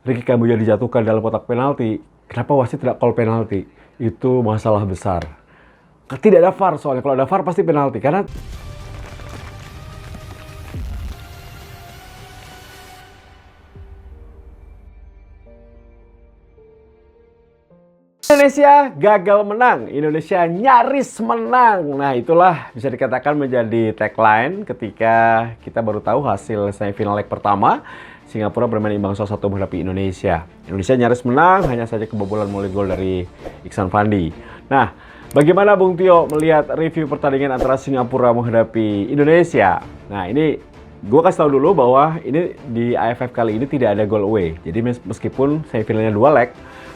Ricky Kambuaya dijatuhkan dalam kotak penalti, kenapa wasit tidak call penalti? Itu masalah besar. Tidak ada VAR soalnya, kalau ada VAR pasti penalti. Karena Indonesia gagal menang, Indonesia nyaris menang. Nah, itulah bisa dikatakan menjadi tagline ketika kita baru tahu hasil semifinal leg pertama. Singapura bermain imbang 1-1 menghadapi Indonesia. Indonesia nyaris menang, hanya saja kebobolan melalui gol dari Iksan Fandi. Nah, bagaimana Bung Tio melihat review pertandingan antara Singapura menghadapi Indonesia? Nah, ini gue kasih tahu dulu bahwa ini di AFF kali ini tidak ada goal away. Jadi meskipun semifinalnya 2 leg,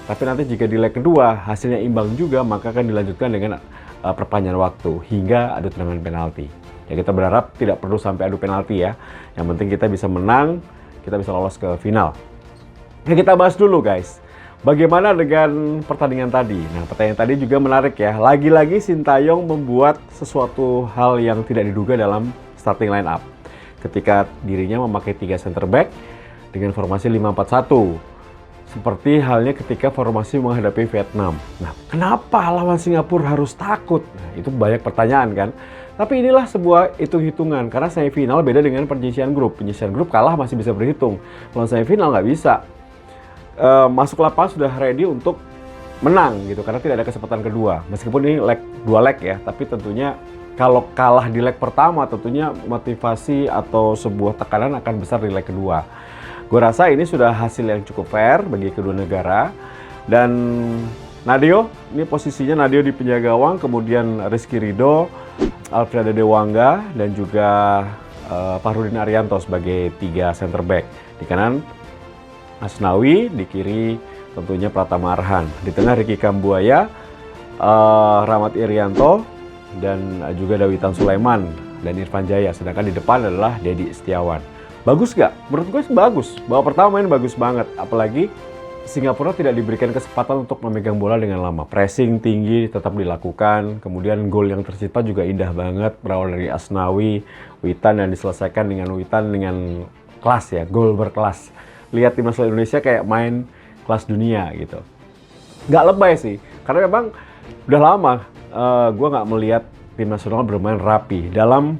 tapi nanti jika di leg kedua hasilnya imbang juga, maka akan dilanjutkan dengan perpanjangan waktu hingga adu tendangan penalti. Ya, kita berharap tidak perlu sampai adu penalti ya. Yang penting kita bisa menang, kita bisa lolos ke final. Nah, kita bahas dulu guys. Bagaimana dengan pertandingan tadi? Nah, pertandingan tadi juga menarik ya. Lagi-lagi Sintayong membuat sesuatu hal yang tidak diduga dalam starting line up. Ketika dirinya memakai 3 center back dengan formasi 5-4-1. Seperti halnya ketika formasi menghadapi Vietnam. Nah, kenapa lawan Singapura harus takut? Nah, itu banyak pertanyaan kan. Tapi inilah sebuah hitung-hitungan. Karena semifinal beda dengan penyisihan grup. Penyisihan grup kalah masih bisa berhitung. Kalau semifinal nggak bisa. Masuk lapangan sudah ready untuk menang gitu. Karena tidak ada kesempatan kedua. Meskipun ini leg 2 leg ya. Tapi tentunya kalau kalah di leg pertama, tentunya motivasi atau sebuah tekanan akan besar di leg kedua. Gue rasa ini sudah hasil yang cukup fair bagi kedua negara. Dan Nadeo, ini posisinya Nadeo di penjaga gawang, kemudian Rizky Ridho, Alfredo Dewangga, dan juga Fahrudin Arianto sebagai 3 center back. Di kanan Asnawi, di kiri tentunya Pratama Arhan. Di tengah Ricky Kambuaya, Rahmat Irianto, dan juga Dawitan Sulaiman dan Irfan Jaya. Sedangkan di depan adalah Dedi Setiawan. Bagus gak? Menurut gue bagus. Babak pertama main bagus banget. Apalagi Singapura tidak diberikan kesempatan untuk memegang bola dengan lama. Pressing tinggi tetap dilakukan. Kemudian gol yang tercipta juga indah banget. Berawal dari Asnawi, Witan, dan diselesaikan dengan Witan dengan kelas ya. Gol berkelas. Lihat timnas Indonesia kayak main kelas dunia gitu. Gak lebay sih. Karena memang udah lama gue gak melihat tim nasional bermain rapi. Dalam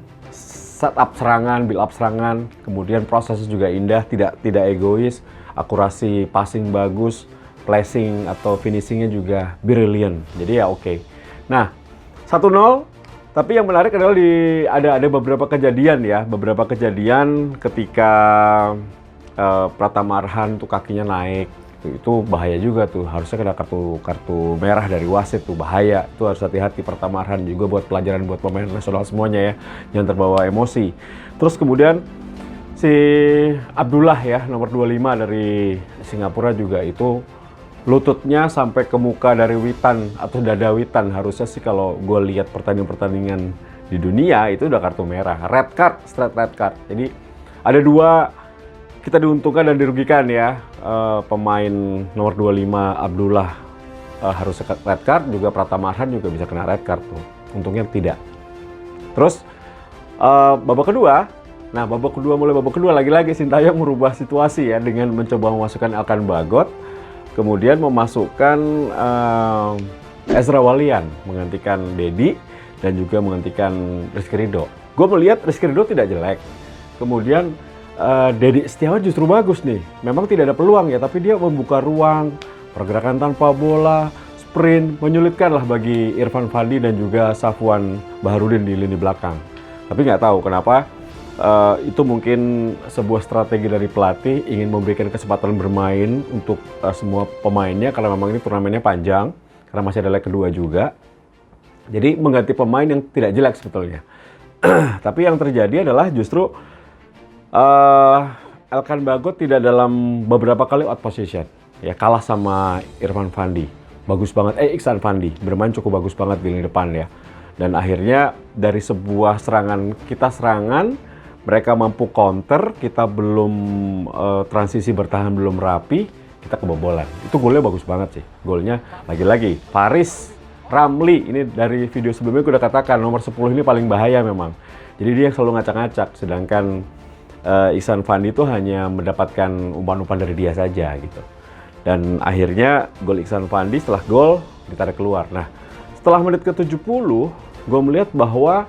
setup serangan, build up serangan, kemudian prosesnya juga indah, tidak egois, akurasi passing bagus, placing atau finishingnya juga brilliant. Jadi ya oke. Nah, 1-0, tapi yang menarik adalah ada beberapa kejadian ya, beberapa kejadian ketika Pratama Arhan tuh kakinya naik. Itu bahaya juga tuh, harusnya kena kartu merah dari wasit tuh, bahaya. Itu harus hati-hati. Pratama Arhan juga buat pelajaran buat pemain nasional semuanya ya, jangan terbawa emosi. Terus kemudian si Abdullah ya, nomor 25 dari Singapura juga itu lututnya sampai ke muka dari Witan atau dada Witan. Harusnya sih kalau gue lihat pertandingan di dunia itu udah kartu merah, red card, straight red card. Jadi ada 2 kita diuntungkan dan dirugikan ya. Pemain nomor 25 Abdullah harus red card, juga Pratama Arhan juga bisa kena red card tuh. Untungnya tidak. Terus babak kedua, mulai babak kedua lagi-lagi Sintayong merubah situasi ya dengan mencoba memasukkan Alkan Bagot, kemudian memasukkan Ezra Walian menggantikan Dedi dan juga menggantikan Rizky Ridho. Gue melihat Rizky Ridho tidak jelek. Kemudian Dedi Setiawan justru bagus nih. Memang tidak ada peluang ya, tapi dia membuka ruang, pergerakan tanpa bola, sprint, menyulitkan lah bagi Irfan Fandi dan juga Safwan Baharudin di lini belakang. Tapi nggak tahu kenapa, itu mungkin sebuah strategi dari pelatih ingin memberikan kesempatan bermain untuk semua pemainnya, karena memang ini turnamennya panjang, karena masih ada leg kedua juga. Jadi mengganti pemain yang tidak jelek sebetulnya. Tapi yang terjadi adalah justru Alkan Bagot tidak dalam beberapa kali out position. Ya, kalah sama Irfan Fandi. Bagus banget, Iksan Fandi bermain cukup bagus banget di lini depan ya. Dan akhirnya dari sebuah serangan, mereka mampu counter, kita belum transisi bertahan belum rapi, kita kebobolan. Itu golnya bagus banget sih. Golnya lagi-lagi Faris Ramli, ini dari video sebelumnya gue udah katakan nomor 10 ini paling bahaya memang. Jadi dia selalu ngacak-ngacak, sedangkan Ihsan Fandi itu hanya mendapatkan umpan-umpan dari dia saja gitu. Dan akhirnya gol Ihsan Fandi setelah gol ditarik keluar. Nah, setelah menit ke-70, gue melihat bahwa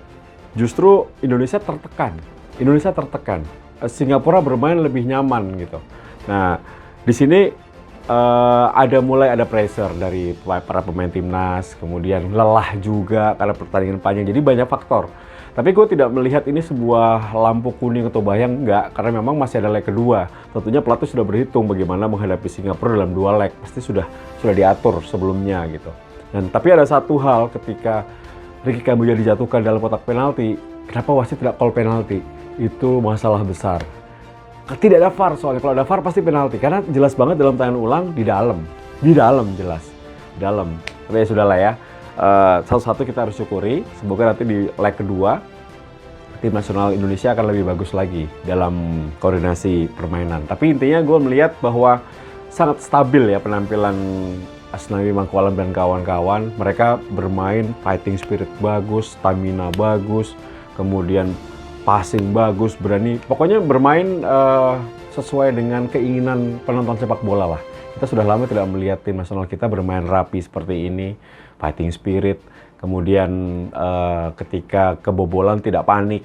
justru Indonesia tertekan. Singapura bermain lebih nyaman gitu. Nah, di sini mulai ada pressure dari para pemain timnas, kemudian lelah juga karena pertandingan panjang. Jadi banyak faktor. Tapi gue tidak melihat ini sebuah lampu kuning atau bayang, enggak, karena memang masih ada leg kedua. Tentunya pelatih sudah berhitung bagaimana menghadapi Singapura dalam 2 leg, pasti sudah diatur sebelumnya gitu. Dan tapi ada satu hal ketika Ricky Kambuaya dijatuhkan dalam kotak penalti, kenapa wasit tidak call penalti? Itu masalah besar. Tidak ada VAR soalnya, kalau ada VAR pasti penalti, karena jelas banget dalam tayangan ulang di dalam jelas, di dalam. Tapi ya sudahlah ya. Satu-satu kita harus syukuri, semoga nanti di leg kedua tim nasional Indonesia akan lebih bagus lagi dalam koordinasi permainan. Tapi intinya gue melihat bahwa sangat stabil ya penampilan Asnawi Mangkualam dan kawan-kawan. Mereka bermain fighting spirit bagus, stamina bagus, kemudian passing bagus, berani, pokoknya bermain sesuai dengan keinginan penonton sepak bola lah. Kita sudah lama tidak melihat tim nasional kita bermain rapi seperti ini, fighting spirit, kemudian ketika kebobolan tidak panik,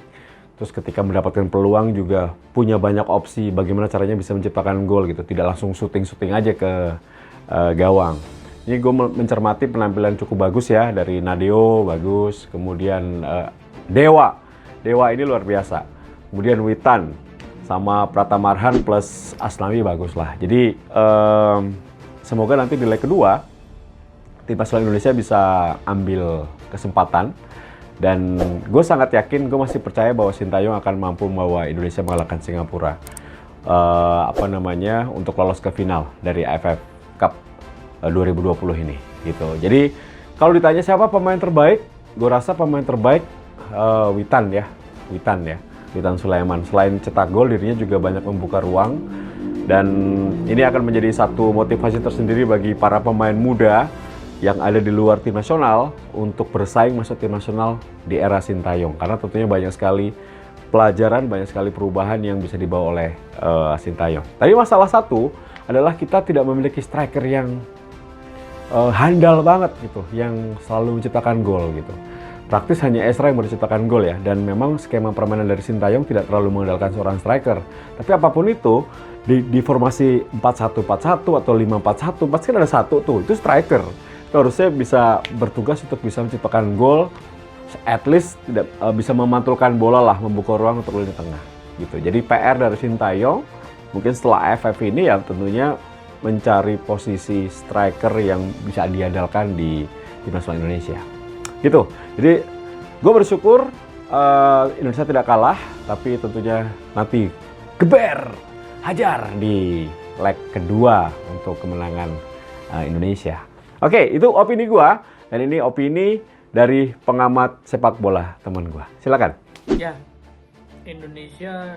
terus ketika mendapatkan peluang juga punya banyak opsi bagaimana caranya bisa menciptakan gol gitu, tidak langsung syuting aja ke gawang. Ini gue mencermati penampilan cukup bagus ya dari Nadeo, bagus, kemudian Dewa ini luar biasa, kemudian Witan sama Pratama Arhan plus Asnawi bagus lah. Jadi semoga nanti di leg kedua tim nasional Indonesia bisa ambil kesempatan, dan gue sangat yakin, gue masih percaya bahwa Sintayong akan mampu membawa Indonesia mengalahkan Singapura untuk lolos ke final dari AFF Cup 2020 ini gitu. Jadi kalau ditanya siapa pemain terbaik, gue rasa pemain terbaik Witan Sulaiman. Selain cetak gol, dirinya juga banyak membuka ruang, dan ini akan menjadi satu motivasi tersendiri bagi para pemain muda yang ada di luar tim nasional untuk bersaing masuk tim nasional di era Sintayong, karena tentunya banyak sekali pelajaran, banyak sekali perubahan yang bisa dibawa oleh Sintayong. Tapi masalah satu adalah kita tidak memiliki striker yang handal banget gitu, yang selalu menciptakan gol gitu. Praktis hanya Ezra yang menciptakan gol ya, dan memang skema permainan dari Sintayong tidak terlalu mengandalkan seorang striker. Tapi apapun itu, di formasi 4-1-4-1 atau 5-4-1, pasti kan ada satu tuh, itu striker. Itu harusnya bisa bertugas untuk bisa menciptakan gol, at least tidak bisa memantulkan bola lah, membuka ruang untuk lini tengah gitu. Jadi PR dari Sintayong mungkin setelah AFF ini ya tentunya mencari posisi striker yang bisa diandalkan di timnas Indonesia. Gitu. Jadi gue bersyukur Indonesia tidak kalah, tapi tentunya nanti hajar di leg kedua untuk kemenangan Indonesia. Oke, itu opini gue, dan ini opini dari pengamat sepak bola teman gue. Silakan. Ya, Indonesia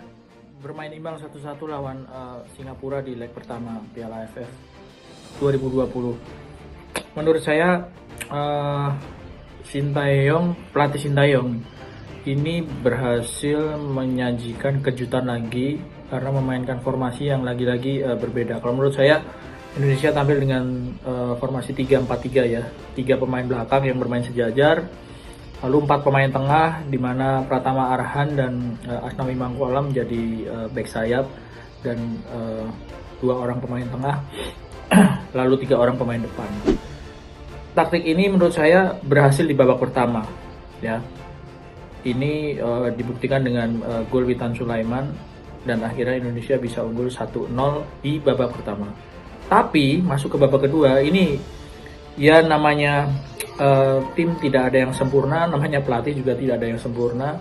bermain imbang 1-1 lawan Singapura di leg pertama Piala AFF 2020. Menurut saya pelatih Sintayong ini berhasil menyajikan kejutan lagi karena memainkan formasi yang lagi-lagi berbeda. Kalau menurut saya Indonesia tampil dengan formasi 3-4-3 ya, 3 pemain belakang yang bermain sejajar, lalu 4 pemain tengah di mana Pratama Arhan dan Asnawi Mangkualam menjadi back sayap, dan 2 orang pemain tengah lalu 3 orang pemain depan. Taktik ini menurut saya berhasil di babak pertama ya. Ini dibuktikan dengan gol Witan Sulaiman, dan akhirnya Indonesia bisa unggul 1-0 di babak pertama. Tapi masuk ke babak kedua ini ya, namanya tim tidak ada yang sempurna, namanya pelatih juga tidak ada yang sempurna.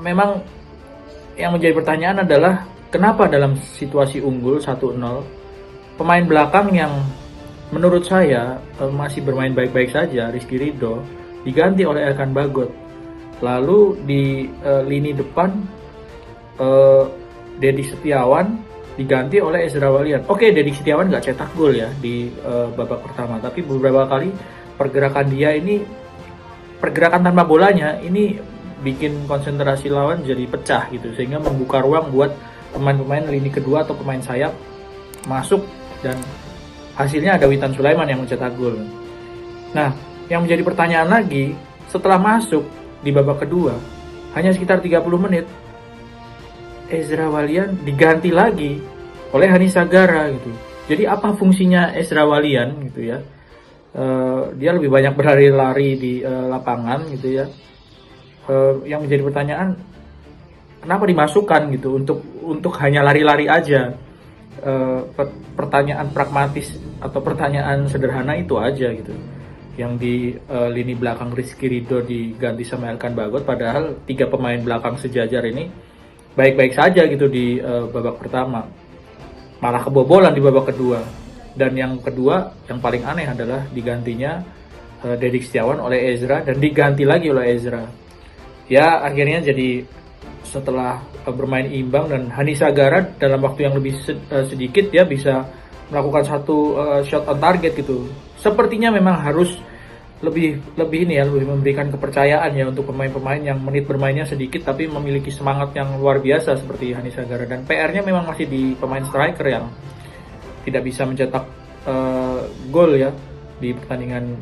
Memang yang menjadi pertanyaan adalah kenapa dalam situasi unggul 1-0 pemain belakang yang menurut saya masih bermain baik-baik saja, Rizky Ridho, diganti oleh Elkan Bagot. Lalu di lini depan Dedi Setiawan diganti oleh Ezra Walian. Oke, Dedi Setiawan nggak cetak gol ya di babak pertama, tapi beberapa kali pergerakan tanpa bolanya ini bikin konsentrasi lawan jadi pecah gitu, sehingga membuka ruang buat pemain-pemain lini kedua atau pemain sayap masuk, dan hasilnya ada Witan Sulaiman yang mencetak gol. Nah, yang menjadi pertanyaan lagi, setelah masuk di babak kedua hanya sekitar 30 menit, Ezra Walian diganti lagi oleh Hani Sagara gitu. Jadi apa fungsinya Ezra Walian gitu ya? Dia lebih banyak berlari-lari di lapangan gitu ya. Yang menjadi pertanyaan, kenapa dimasukkan gitu untuk hanya lari-lari aja? Pertanyaan pragmatis atau pertanyaan sederhana itu aja gitu. Yang di lini belakang Rizky Ridho diganti sama Elkan Bagot, padahal 3 pemain belakang sejajar ini baik-baik saja gitu di babak pertama, malah kebobolan di babak kedua. Dan yang kedua, yang paling aneh adalah digantinya Dedik Setiawan oleh Ezra, dan diganti lagi oleh Ezra. Ya akhirnya jadi setelah bermain imbang dan Hani Sagara dalam waktu yang lebih sedikit dia bisa melakukan satu shot on target gitu. Sepertinya memang harus lebih memberikan kepercayaan ya untuk pemain-pemain yang menit bermainnya sedikit tapi memiliki semangat yang luar biasa seperti Hani Sagara. Dan PR-nya memang masih di pemain striker yang tidak bisa mencetak gol ya di pertandingan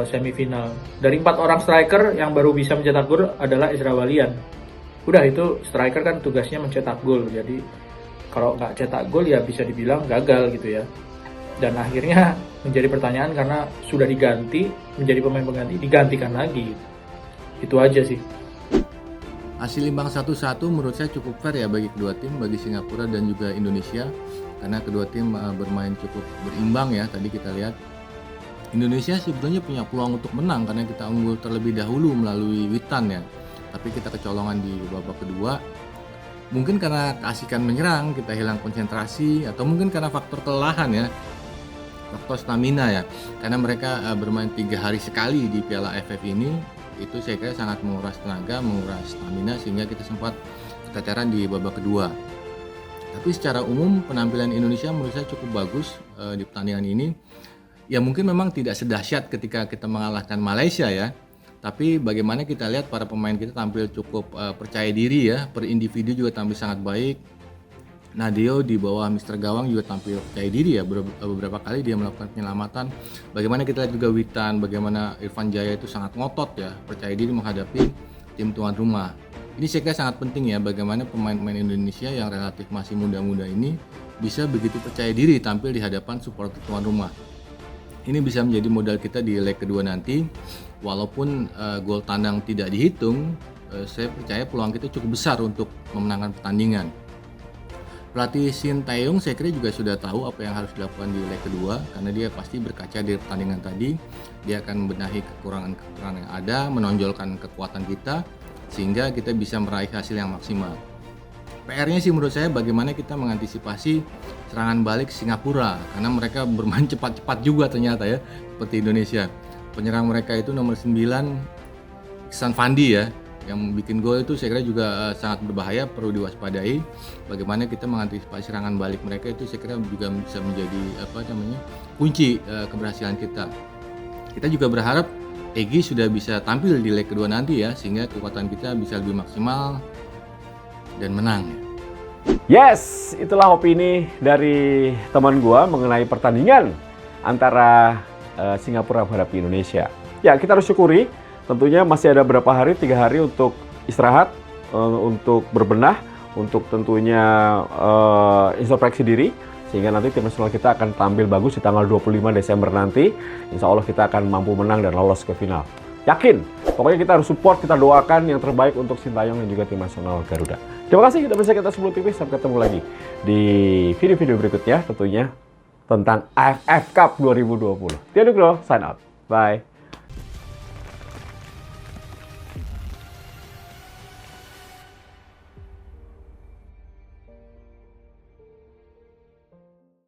semifinal. Dari 4 orang striker yang baru bisa mencetak gol adalah Ezra Walian. Udah, itu striker kan tugasnya mencetak gol, jadi kalau nggak cetak gol ya bisa dibilang gagal gitu ya. Dan akhirnya menjadi pertanyaan karena sudah diganti menjadi pemain pengganti, digantikan lagi. Itu aja sih. Hasil imbang 1-1 menurut saya cukup fair ya bagi kedua tim, bagi Singapura dan juga Indonesia, karena kedua tim bermain cukup berimbang ya. Tadi kita lihat Indonesia sebetulnya punya peluang untuk menang karena kita unggul terlebih dahulu melalui Witan ya, tapi kita kecolongan di babak kedua. Mungkin karena keasikan menyerang kita hilang konsentrasi, atau mungkin karena faktor kelelahan ya, faktor stamina ya, karena mereka bermain 3 hari sekali di Piala AFF ini. Itu saya kira sangat menguras tenaga, menguras stamina, sehingga kita sempat keteteran di babak kedua. Tapi secara umum penampilan Indonesia menurut saya cukup bagus di pertandingan ini. Ya mungkin memang tidak sedahsyat ketika kita mengalahkan Malaysia ya, tapi bagaimana kita lihat para pemain kita tampil cukup percaya diri ya, per individu juga tampil sangat baik. Nadeo di bawah Mr. Gawang juga tampil percaya diri ya, beberapa kali dia melakukan penyelamatan. Bagaimana kita lihat juga Witan, bagaimana Irfan Jaya itu sangat ngotot ya, percaya diri menghadapi tim tuan rumah. Ini saya kira sangat penting ya, bagaimana pemain-pemain Indonesia yang relatif masih muda-muda ini bisa begitu percaya diri tampil di hadapan supporter tuan rumah. Ini bisa menjadi modal kita di leg kedua nanti. Walaupun gol tandang tidak dihitung, saya percaya peluang kita cukup besar untuk memenangkan pertandingan. Pelatih Shin Tae-yong saya kira juga sudah tahu apa yang harus dilakukan di leg kedua, karena dia pasti berkaca dari pertandingan tadi. Dia akan membenahi kekurangan-kekurangan yang ada, menonjolkan kekuatan kita, sehingga kita bisa meraih hasil yang maksimal. PR-nya sih menurut saya bagaimana kita mengantisipasi serangan balik Singapura, karena mereka bermain cepat-cepat juga ternyata ya, seperti Indonesia. Penyerang mereka itu nomor 9 Iksan Fandi ya, yang bikin gol itu saya kira juga sangat berbahaya, perlu diwaspadai. Bagaimana kita mengantisipasi serangan balik mereka itu saya kira juga bisa menjadi kunci keberhasilan kita. Kita juga berharap Egy sudah bisa tampil di leg kedua nanti ya, sehingga kekuatan kita bisa lebih maksimal dan menang. Yes, itulah opini dari teman gua mengenai pertandingan antara Singapura menghadapi Indonesia. Ya, kita harus syukuri. Tentunya masih ada berapa hari, 3 hari untuk istirahat, untuk berbenah, untuk tentunya introspeksi diri, sehingga nanti tim nasional kita akan tampil bagus di tanggal 25 Desember nanti. Insya Allah kita akan mampu menang dan lolos ke final. Yakin, pokoknya kita harus support, kita doakan yang terbaik untuk Shin Tae-yong dan juga tim nasional Garuda. Terima kasih sudah bersama kita sebelum TV, sampai ketemu lagi di video-video berikutnya tentunya tentang AFF Cup 2020. Tia Nugroho, sign out. Bye.